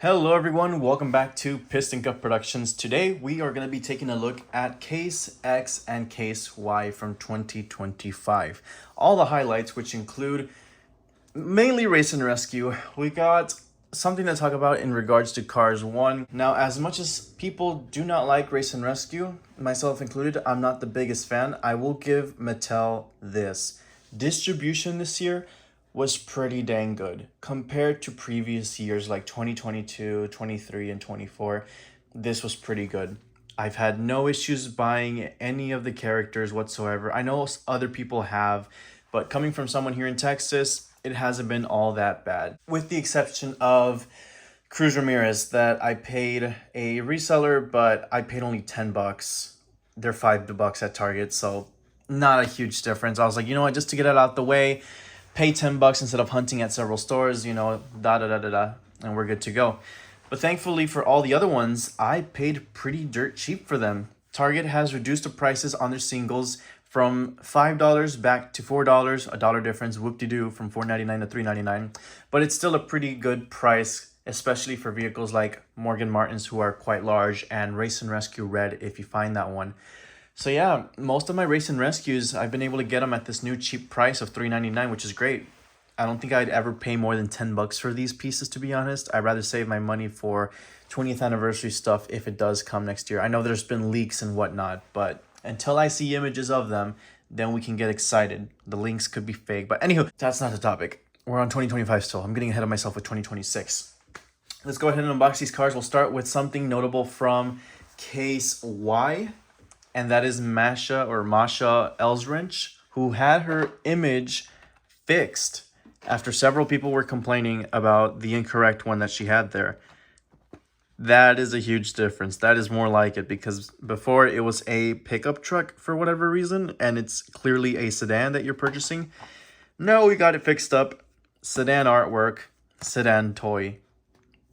Hello everyone, welcome back to Piston Cup Productions. Today we are going to be taking a look at Case X and Case Y from 2025. All the highlights, which include mainly Race and Rescue. We got something to talk about in regards to Cars 1. Now, as much as people do not like Race and Rescue, myself included, I'm not the biggest fan. I will give Mattel this. Distribution this year was pretty dang good compared to previous years like 2022, 23, and 24. This was pretty good. I've had no issues buying any of the characters whatsoever. I know other people have, but coming from someone here in Texas, it hasn't been all that bad. With the exception of Cruz Ramirez that I paid a reseller, but I paid only 10 bucks. They're $5 at Target, so not a huge difference. I was like, you know what, just to get it out the way, pay 10 bucks instead of hunting at several stores, and we're good to go. But thankfully for all the other ones, I paid pretty dirt cheap for them. Target has reduced the prices on their singles from $5 back to $4, a dollar difference, whoop-de-doo, from $4.99 to $3.99. But it's still a pretty good price, especially for vehicles like Morgan Martins, who are quite large, and Race and Rescue Red, if you find that one. So yeah, most of my Race and Rescues, I've been able to get them at this new cheap price of $3.99, which is great. I don't think I'd ever pay more than 10 bucks for these pieces, to be honest. I'd rather save my money for 20th anniversary stuff if it does come next year. I know there's been leaks and whatnot, but until I see images of them, then we can get excited. The links could be fake, but anywho, that's not the topic. We're on 2025 still. I'm getting ahead of myself with 2026. Let's go ahead and unbox these cars. We'll start with something notable from Case Y, and that is Masha Elsrinch, who had her image fixed after several people were complaining about the incorrect one that she had there. That is a huge difference. That is more like it, because before it was a pickup truck for whatever reason, and it's clearly a sedan that you're purchasing. No, we got it fixed up. Sedan artwork, sedan toy.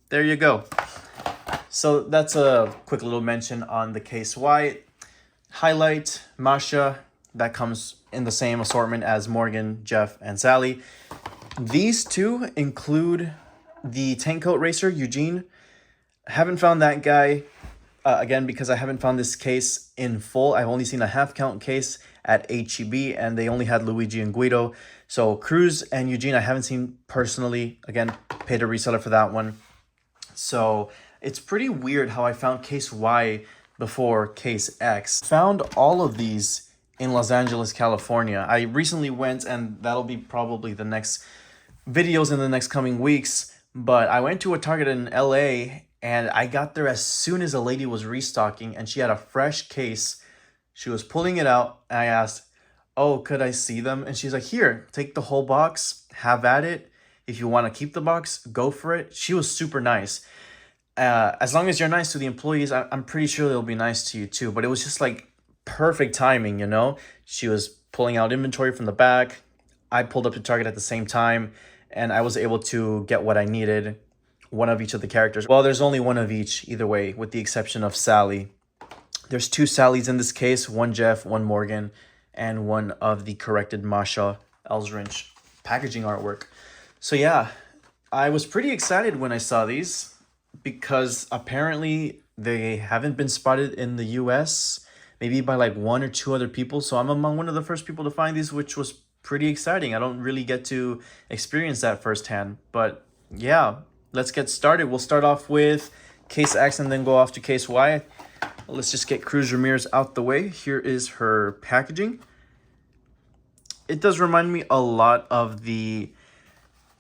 There you go. So that's a quick little mention on the Case Y. Highlight, Masha, that comes in the same assortment as Morgan, Jeff, and Sally. These two include the tank coat racer, Eugene. Haven't found that guy, again, because I haven't found this case in full. I've only seen a half count case at HEB, and they only had Luigi and Guido. So Cruz and Eugene, I haven't seen personally. Again, paid a reseller for that one. So it's pretty weird how I found Case Y before Case X. Found all of these in Los Angeles, California. I recently went, and that'll be probably the next videos in the next coming weeks, but I went to a Target in LA, and I got there as soon as a lady was restocking, and she had a fresh case. She was pulling it out, and I asked, oh, could I see them? And she's like, here, take the whole box, have at it. If you want to keep the box, go for it. She was super nice. As long as you're nice to the employees, I'm pretty sure they'll be nice to you too. But it was just like perfect timing, you know? She was pulling out inventory from the back. I pulled up to Target at the same time, and I was able to get what I needed. One of each of the characters. Well, there's only one of each, either way, with the exception of Sally. There's two Sallys in this case, one Jeff, one Morgan, and one of the corrected Masha Elsrinch packaging artwork. So yeah, I was pretty excited when I saw these, because apparently they haven't been spotted in the US, maybe by like one or two other people. So I'm among one of the first people to find these, which was pretty exciting. I don't really get to experience that firsthand, but yeah, let's get started. We'll start off with Case X and then go off to Case Y. Let's just get Cruz Ramirez out the way. Here is her packaging. It does remind me a lot of the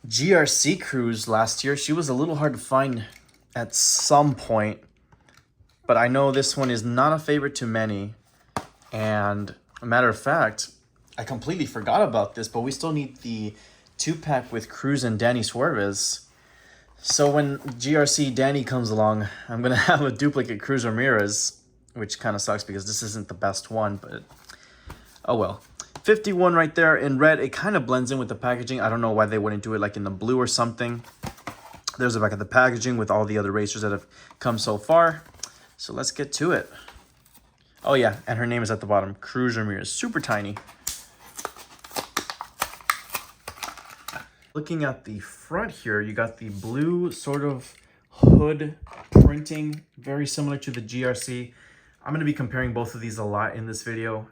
GRC Cruz last year. She was a little hard to find at some point, but I know this one is not a favorite to many. And a matter of fact, I completely forgot about this, but we still need the 2-pack with Cruz and Danny Suarez. So when GRC Danny comes along, I'm going to have a duplicate Cruz Ramirez, which kind of sucks because this isn't the best one, but oh well. 51 right there in red. It kind of blends in with the packaging. I don't know why they wouldn't do it like in the blue or something. There's the back of the packaging with all the other racers that have come so far. So let's get to it. Oh yeah, and her name is at the bottom, Cruz Ramirez. Super tiny. Looking at the front here, you got the blue sort of hood printing, very similar to the GRC. I'm going to be comparing both of these a lot in this video.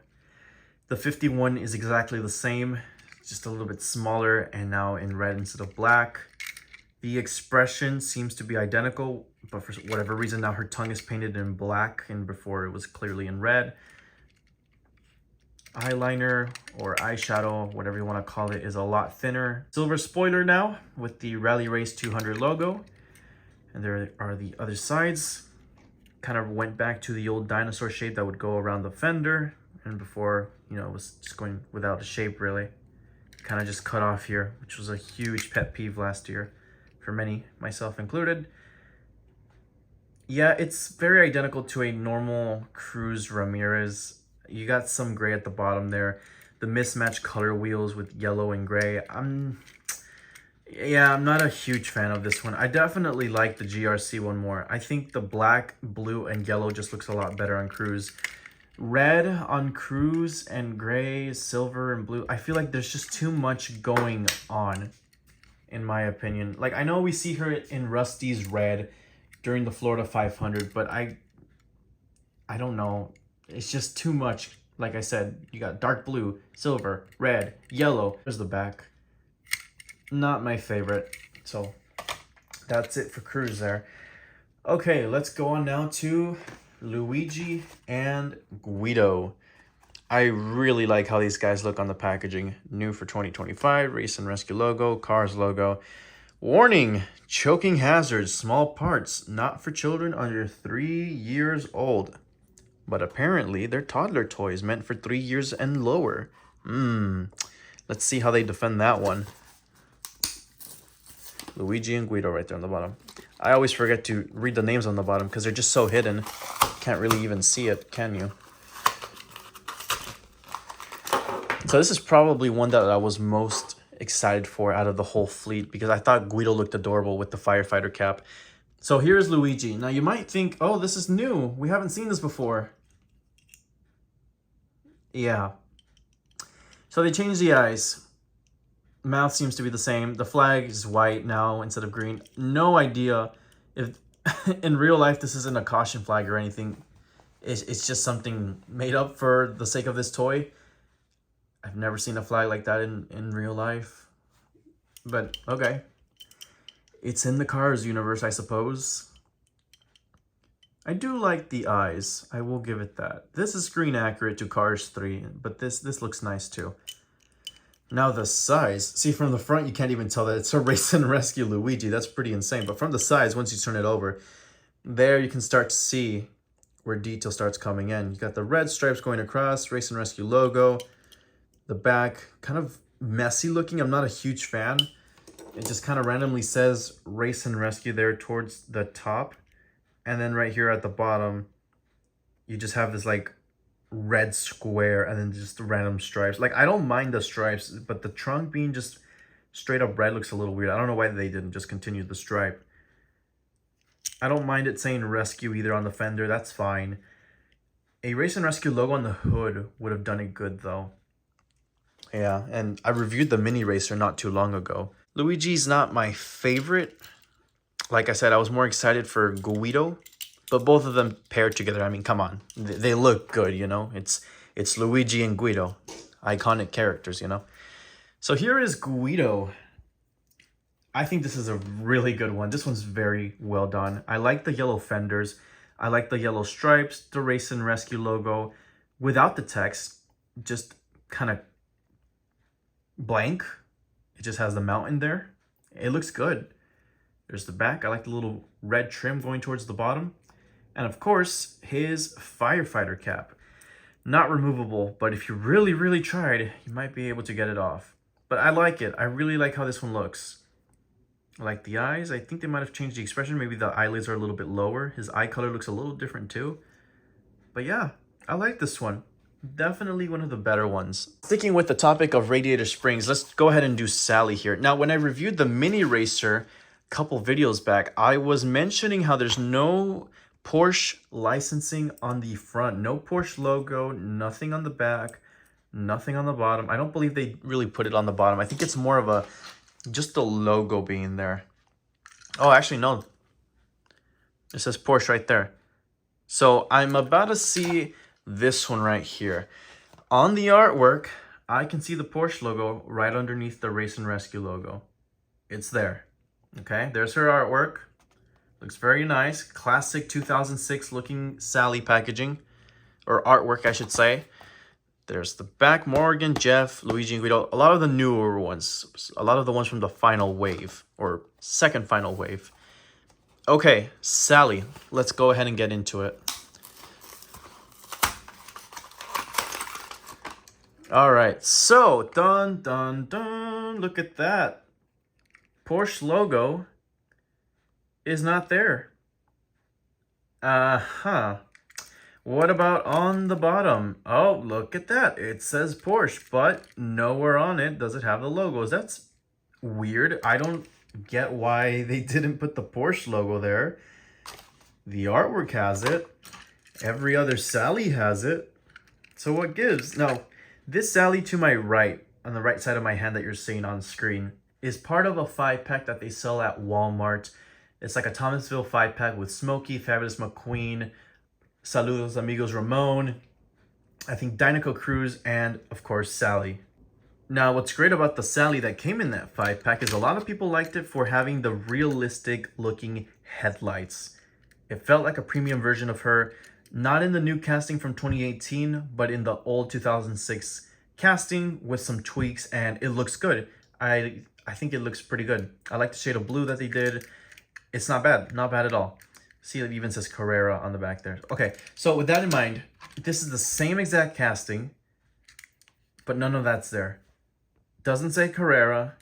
The 51 is exactly the same, just a little bit smaller and now in red instead of black. The expression seems to be identical, but for whatever reason now her tongue is painted in black and before it was clearly in red. Eyeliner or eyeshadow, whatever you want to call it, is a lot thinner. Silver spoiler now with the Rally Race 200 logo. And there are the other sides. Kind of went back to the old dinosaur shape that would go around the fender. And before, you know, it was just going without a shape really. Kind of just cut off here, which was a huge pet peeve last year for many, myself included. Yeah, it's very identical to a normal Cruz Ramirez. You got some gray at the bottom there. The mismatched color wheels with yellow and gray. I'm not a huge fan of this one. I definitely like the GRC one more. I think the black, blue, and yellow just looks a lot better on Cruz. Red on Cruz and gray, silver, and blue. I feel like there's just too much going on, in my opinion. Like, I know we see her in Rusty's red during the Florida 500, but I don't know. It's just too much. Like I said, you got dark blue, silver, red, yellow. There's the back. Not my favorite. So that's it for Cruz there. Okay, let's go on now to Luigi and Guido. I really like how these guys look on the packaging. New for 2025, Race and Rescue logo, Cars logo. Warning, choking hazards, small parts, not for children under 3 years old. But apparently, they're toddler toys meant for 3 years and lower. Let's see how they defend that one. Luigi and Guido right there on the bottom. I always forget to read the names on the bottom because they're just so hidden. Can't really even see it, can you? So this is probably one that I was most excited for out of the whole fleet because I thought Guido looked adorable with the firefighter cap. So here's Luigi. Now you might think, oh, this is new. We haven't seen this before. Yeah. So they changed the eyes. Mouth seems to be the same. The flag is white now instead of green. No idea if in real life this isn't a caution flag or anything. It's just something made up for the sake of this toy. I've never seen a flag like that in real life. But okay. It's in the Cars universe, I suppose. I do like the eyes. I will give it that. This is screen accurate to Cars 3, but this looks nice too. Now the size. See, from the front, you can't even tell that it's a Race and Rescue Luigi. That's pretty insane. But from the sides, once you turn it over, there you can start to see where detail starts coming in. You got the red stripes going across, Race and Rescue logo. The back, kind of messy looking. I'm not a huge fan. It just kind of randomly says Race and Rescue there towards the top. And then right here at the bottom, you just have this like red square and then just the random stripes. Like, I don't mind the stripes, but the trunk being just straight up red looks a little weird. I don't know why they didn't just continue the stripe. I don't mind it saying Rescue either on the fender. That's fine. A Race and Rescue logo on the hood would have done it good though. Yeah, and I reviewed the Mini Racer not too long ago. Luigi's not my favorite. Like I said, I was more excited for Guido, but both of them paired together, I mean, come on. They look good, you know? It's Luigi and Guido. Iconic characters, you know? So here is Guido. I think this is a really good one. This one's very well done. I like the yellow fenders. I like the yellow stripes, the Race and Rescue logo. Without the text, just kind of blank. It just has the mountain there. It looks good. There's the back. I like the little red trim going towards the bottom. And of course, his firefighter cap. Not removable, but if you really, really tried, you might be able to get it off. But I like it. I really like how this one looks. I like the eyes. I think they might have changed the expression. Maybe the eyelids are a little bit lower. His eye color looks a little different too. But yeah, I like this one. Definitely one of the better ones. Sticking with the topic of radiator springs, let's go ahead and do Sally here. Now, when I reviewed the Mini Racer a couple videos back, I was mentioning how there's no Porsche licensing on the front. No Porsche logo, nothing on the back, nothing on the bottom. I don't believe they really put it on the bottom. I think it's more of a, just the logo being there. Oh, actually, no. It says Porsche right there. So I'm about to see this one right here. On the artwork, I can see the Porsche logo right underneath the Race and Rescue logo. It's there. Okay, there's her artwork. Looks very nice. Classic 2006 looking Sally packaging. Or artwork, I should say. There's the back, Morgan, Jeff, Luigi, and Guido. A lot of the newer ones. A lot of the ones from the final wave. Or second final wave. Okay, Sally. Let's go ahead and get into it. All right, so dun dun dun. Look at that. Porsche logo is not there. What about on the bottom? Oh, look at that. It says Porsche, but nowhere on it does it have the logos. That's weird. I don't get why they didn't put the Porsche logo there. The artwork has it. Every other Sally has it. So what gives? Now, this Sally to my right, on the right side of my hand that you're seeing on screen, is part of a 5-pack that they sell at Walmart. It's like a Thomasville 5-pack with Smokey, Fabulous McQueen, Saludos Amigos Ramon, I think Dynaco Cruz, and of course Sally. Now what's great about the Sally that came in that 5-pack is a lot of people liked it for having the realistic looking headlights. It felt like a premium version of her. Not in the new casting from 2018, but in the old 2006 casting with some tweaks, and it looks good. I think it looks pretty good. I like the shade of blue that they did. It's not bad at all. See, it even says Carrera on the back there. Okay, so with that in mind, this is the same exact casting, but none of that's there. Doesn't say Carrera,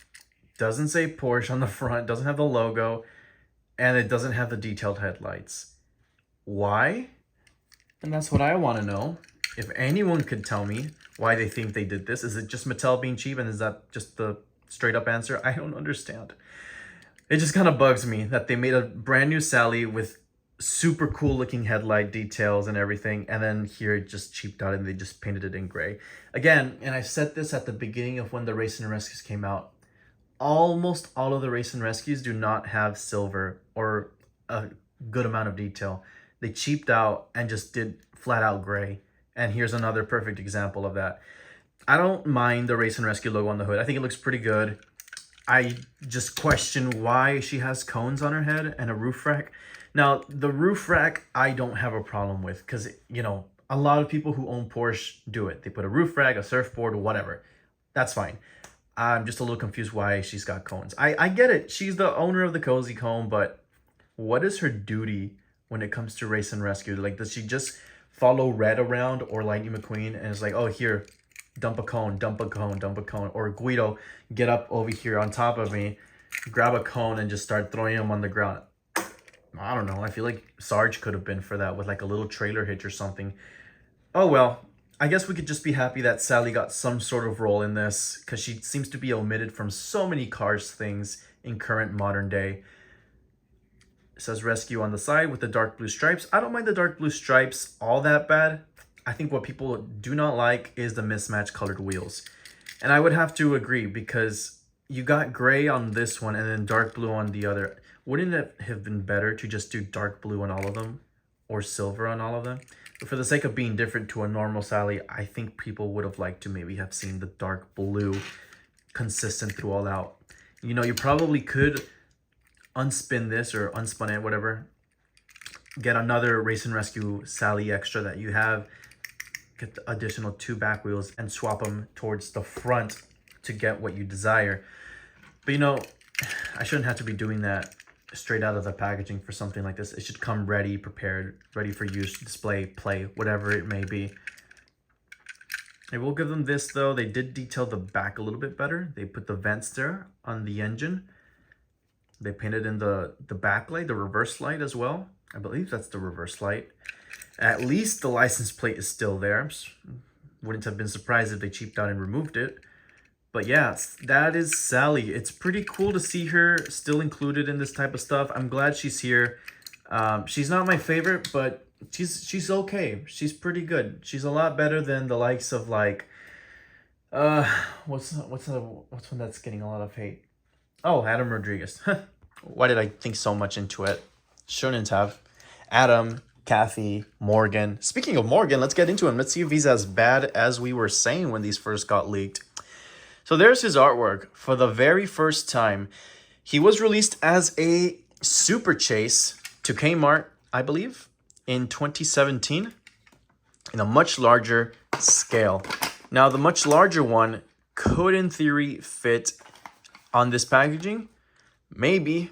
doesn't say Porsche on the front, doesn't have the logo, and it doesn't have the detailed headlights. Why? And that's what I want to know. If anyone could tell me why they think they did this. Is it just Mattel being cheap, and is that just the straight up answer? I don't understand. It just kind of bugs me that they made a brand new Sally with super cool looking headlight details and everything, and then here it just cheaped out and they just painted it in gray. Again, and I said this at the beginning of when the Race and Rescues came out, almost all of the Race and Rescues do not have silver or a good amount of detail. They cheaped out and just did flat out gray. And here's another perfect example of that. I don't mind the Race and Rescue logo on the hood. I think it looks pretty good. I just question why she has cones on her head and a roof rack. Now, the roof rack, I don't have a problem with because, you know, a lot of people who own Porsche do it. They put a roof rack, a surfboard, whatever. That's fine. I'm just a little confused why she's got cones. I get it. She's the owner of the Cozy Cone, but what is her duty when it comes to Race and Rescue? Like, does she just follow Red around or Lightning McQueen and it's like, oh, here, dump a cone, dump a cone, dump a cone. Or Guido, get up over here on top of me, grab a cone and just start throwing them on the ground. I don't know. I feel like Sarge could have been for that with like a little trailer hitch or something. Oh, well, I guess we could just be happy that Sally got some sort of role in this because she seems to be omitted from so many Cars things in current modern day. It says rescue on the side with the dark blue stripes. I don't mind the dark blue stripes all that bad. I think what people do not like is the mismatched colored wheels. And I would have to agree because you got gray on this one and then dark blue on the other. Wouldn't it have been better to just do dark blue on all of them or silver on all of them? But for the sake of being different to a normal Sally, I think people would have liked to maybe have seen the dark blue consistent through all out. You know, you probably could unspin this or unspun it, whatever. Get another Race and Rescue Sally extra that you have. Get the additional 2 back wheels and swap them towards the front to get what you desire. But you know, I shouldn't have to be doing that straight out of the packaging for something like this. It should come ready, prepared, ready for use, display, play, whatever it may be. I will give them this though. They did detail the back a little bit better. They put the vents there on the engine. They painted in the backlight, the reverse light as well. I believe that's the reverse light. At least the license plate is still there. Wouldn't have been surprised if they cheaped out and removed it. But yeah, that is Sally. It's pretty cool to see her still included in this type of stuff. I'm glad she's here. She's not my favorite, but she's okay. She's pretty good. She's a lot better than the likes of like, what's one that's getting a lot of hate? Oh, Adam Rodriguez. Why did I think so much into it? Shouldn't have. Adam, Kathy, Morgan. Speaking of Morgan, let's get into him. Let's see if he's as bad as we were saying when these first got leaked. So there's his artwork. For the very first time, he was released as a Super Chase to Kmart, I believe, in 2017, in a much larger scale. Now, the much larger one could, in theory, fit on this packaging. Maybe.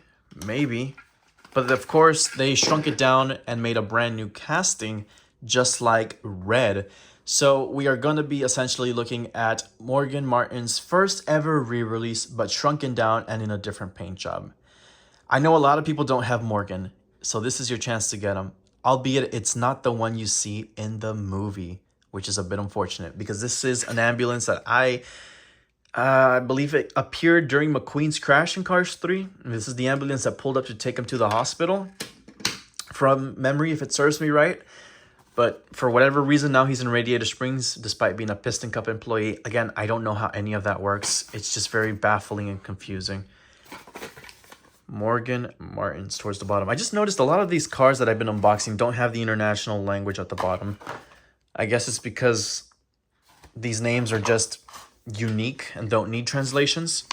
But of course, they shrunk it down and made a brand new casting, just like Red. So we are going to be essentially looking at Morgan Martin's first ever re-release, but shrunken down and in a different paint job. I know a lot of people don't have Morgan, so this is your chance to get him. Albeit it's not the one you see in the movie, which is a bit unfortunate because this is an ambulance that I believe it appeared during McQueen's crash in Cars 3. This is the ambulance that pulled up to take him to the hospital, from memory, if it serves me right. But for whatever reason, now he's in Radiator Springs, despite being a Piston Cup employee. Again, I don't know how any of that works. It's just very baffling and confusing. Morgan Martin's towards the bottom. I just noticed a lot of these cars that I've been unboxing don't have the international language at the bottom. I guess it's because these names are just unique and don't need translations.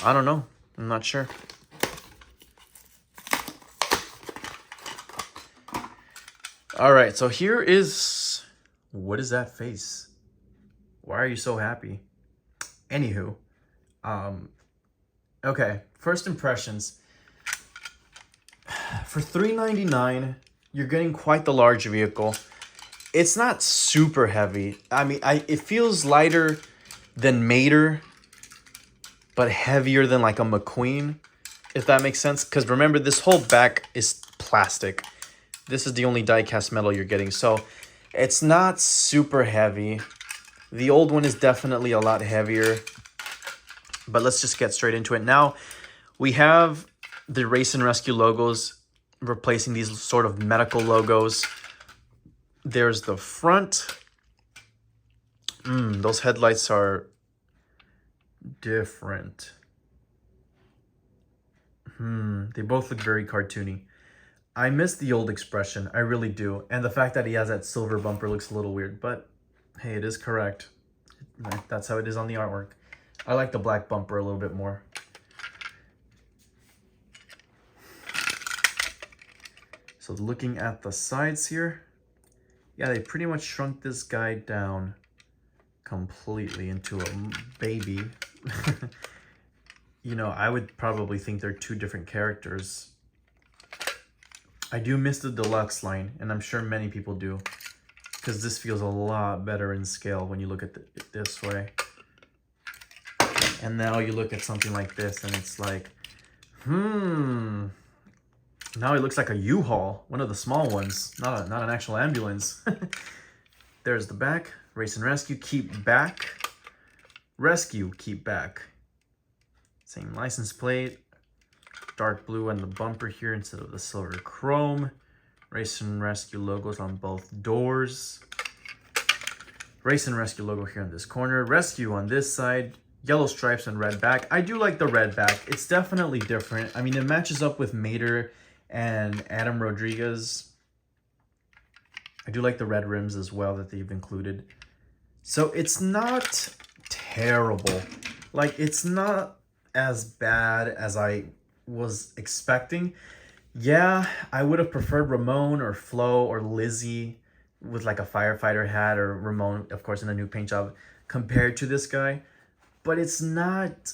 I don't know. I'm not sure. All right, so here is... What is that face? Why are you so happy? Anywho. Okay, first impressions. For $399, you're getting quite the large vehicle. It's not super heavy. I mean, it feels lighter than Mater, but heavier than like a McQueen, if that makes sense. Because remember, this whole back is plastic. This is the only die-cast metal you're getting, so it's not super heavy. The old one is definitely a lot heavier, but let's just get straight into it. Now, we have the Race and Rescue logos replacing these sort of medical logos. There's the front. Those headlights are different. They both look very cartoony. I miss the old expression. I really do. And the fact that he has that silver bumper looks a little weird, but hey, it is correct. That's how it is on the artwork. I like the black bumper a little bit more. So looking at the sides here, yeah, they pretty much shrunk this guy down completely into a baby. You know, I would probably think they're two different characters. I do miss the deluxe line, and I'm sure many people do, because this feels a lot better in scale when you look at it this way. And now you look at something like this, and it's like, now it looks like a U-Haul, one of the small ones, not an actual ambulance. There's the back. Race and Rescue, keep back. Rescue, keep back. Same license plate. Dark blue on the bumper here instead of the silver chrome. Race and Rescue logos on both doors. Race and Rescue logo here in this corner. Rescue on this side. Yellow stripes and red back. I do like the red back. It's definitely different. I mean, it matches up with Mater and Adam Rodriguez. I do like the red rims as well that they've included. So it's not terrible. Like, it's not as bad as I was expecting. Yeah, I would have preferred Ramon or Flo or Lizzie with like a firefighter hat, or Ramon, of course, in a new paint job compared to this guy. But it's not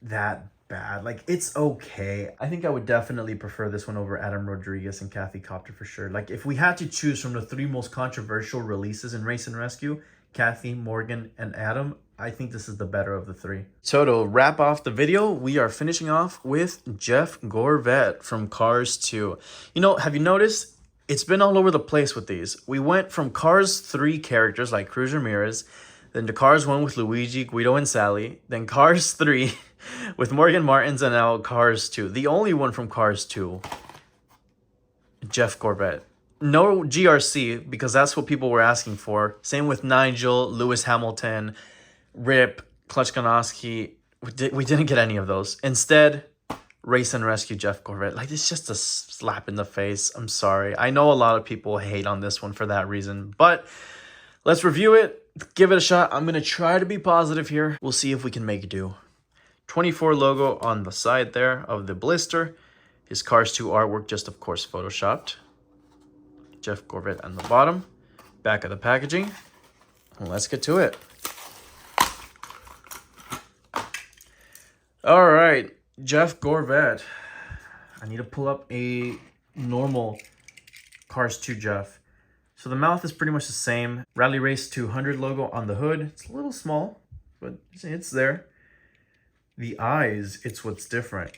that bad. Like, it's okay. I think I would definitely prefer this one over Adam Rodriguez and Kathy Copter for sure. Like, if we had to choose from the three most controversial releases in Race and Rescue, Kathy, Morgan, and Adam, I think this is the better of the three. So to wrap off the video, we are finishing off with Jeff Gorvette from Cars 2. You know, have you noticed? It's been all over the place with these. We went from Cars 3 characters like Cruz Ramirez, then to Cars 1 with Luigi, Guido, and Sally, then Cars 3 with Morgan Martins, and now Cars 2. The only one from Cars 2, Jeff Gorvette. No GRC, because that's what people were asking for. Same with Nigel, Lewis Hamilton, Rip, Clutch Ganowski. We didn't get any of those. Instead, Race and Rescue Jeff Corvette. Like, it's just a slap in the face. I'm sorry. I know a lot of people hate on this one for that reason, but let's review it. Give it a shot. I'm going to try to be positive here. We'll see if we can make it do. 24 logo on the side there of the blister. His Cars 2 artwork, just of course photoshopped. Jeff Corvette on the bottom. Back of the packaging. Let's get to it. All right, Jeff Corvette. I need to pull up a normal Cars 2 Jeff. So the mouth is pretty much the same. Rally Race 200 logo on the hood. It's a little small, but it's there. The eyes, it's what's different.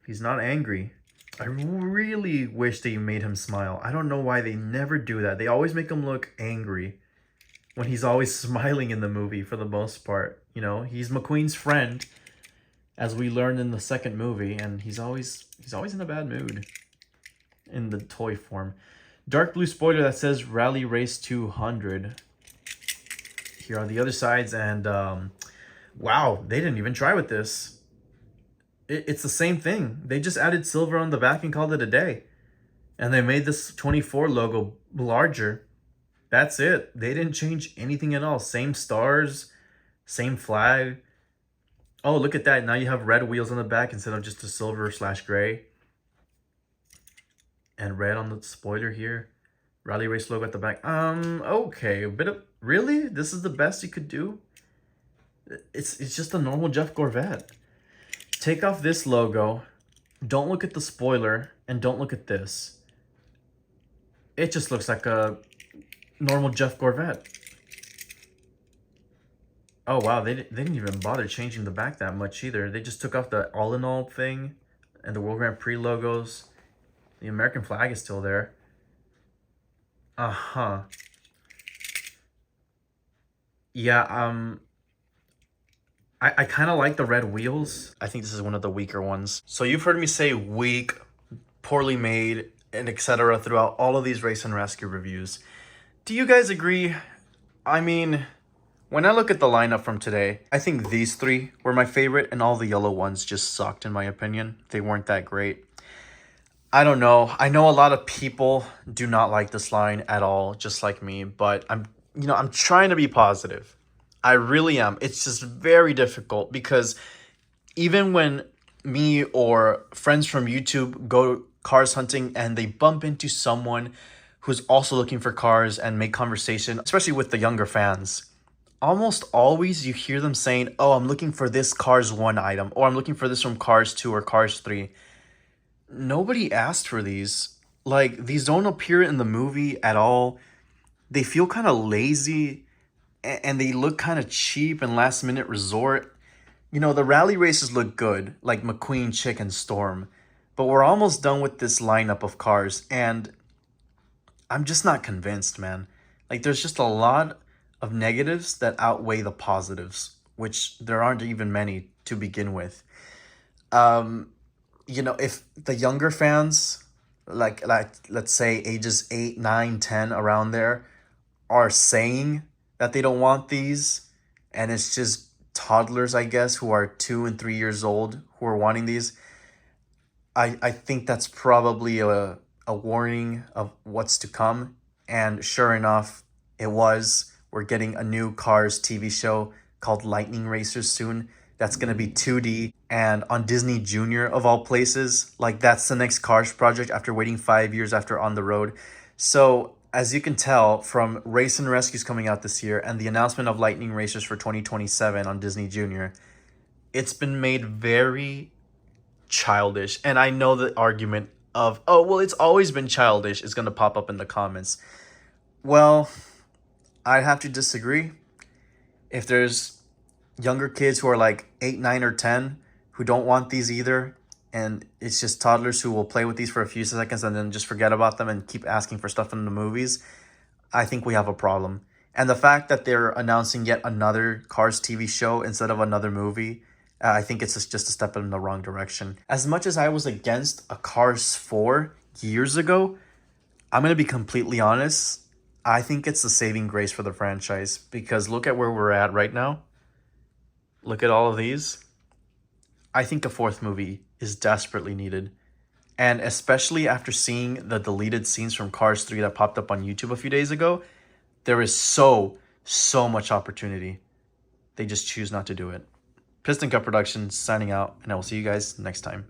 He's not angry. I really wish they made him smile. I don't know why they never do that. They always make him look angry when he's always smiling in the movie for the most part. You know, he's McQueen's friend, as we learned in the second movie, and he's always in a bad mood in the toy form. Dark blue spoiler that says Rally Race 200. Here are the other sides, and wow, they didn't even try with this. It's the same thing. They just added silver on the back and called it a day. And they made this 24 logo larger. That's it. They didn't change anything at all. Same stars, same flag. Oh, look at that. Now you have red wheels on the back instead of just a silver/gray. And red on the spoiler here. Rally Race logo at the back. Okay. A bit of... Really? This is the best you could do? It's just a normal Jeff Corvette. Take off this logo. Don't look at the spoiler. And don't look at this. It just looks like a normal Jeff Corvette. Oh, wow. They didn't even bother changing the back that much either. They just took off the all-in-all thing and the World Grand Prix logos. The American flag is still there. Uh-huh. Yeah, I kind of like the red wheels. I think this is one of the weaker ones. So you've heard me say weak, poorly made, and etc. throughout all of these Race and Rescue reviews. Do you guys agree? I mean, when I look at the lineup from today, I think these three were my favorite, and all the yellow ones just sucked in my opinion. They weren't that great. I don't know. I know a lot of people do not like this line at all, just like me, but I'm trying to be positive. I really am. It's just very difficult because even when me or friends from YouTube go cars hunting and they bump into someone who's also looking for cars and make conversation, especially with the younger fans, almost always you hear them saying, oh, I'm looking for this Cars 1 item, or I'm looking for this from Cars 2 or Cars 3. Nobody asked for these. Like, these don't appear in the movie at all. They feel kind of lazy, and they look kind of cheap and last-minute resort. You know, the rally races look good, like McQueen, Chick, and Storm. But we're almost done with this lineup of cars, and I'm just not convinced, man. Like, there's just a lot of negatives that outweigh the positives, which there aren't even many to begin with. You know, if the younger fans, like let's say ages 8, 9, 10, around there, are saying that they don't want these, and it's just toddlers, I guess, who are 2 and 3 years old who are wanting these, I think that's probably a warning of what's to come. And sure enough, it was. We're getting a new Cars TV show called Lightning Racers soon. That's going to be 2D and on Disney Junior of all places. Like, that's the next Cars project after waiting 5 years after On the Road. So as you can tell from Race and Rescues coming out this year and the announcement of Lightning Racers for 2027 on Disney Junior, it's been made very childish. And I know the argument of, oh, well, it's always been childish is going to pop up in the comments. Well, I'd have to disagree. If there's younger kids who are like 8, 9, or 10 who don't want these either, and it's just toddlers who will play with these for a few seconds and then just forget about them and keep asking for stuff in the movies, I think we have a problem. And the fact that they're announcing yet another Cars TV show instead of another movie, I think it's just a step in the wrong direction. As much as I was against a Cars 4 years ago, I'm going to be completely honest. I think it's the saving grace for the franchise, because look at where we're at right now. Look at all of these. I think a fourth movie is desperately needed. And especially after seeing the deleted scenes from Cars 3 that popped up on YouTube a few days ago, there is so much opportunity. They just choose not to do it. Piston Cup Productions signing out, and I will see you guys next time.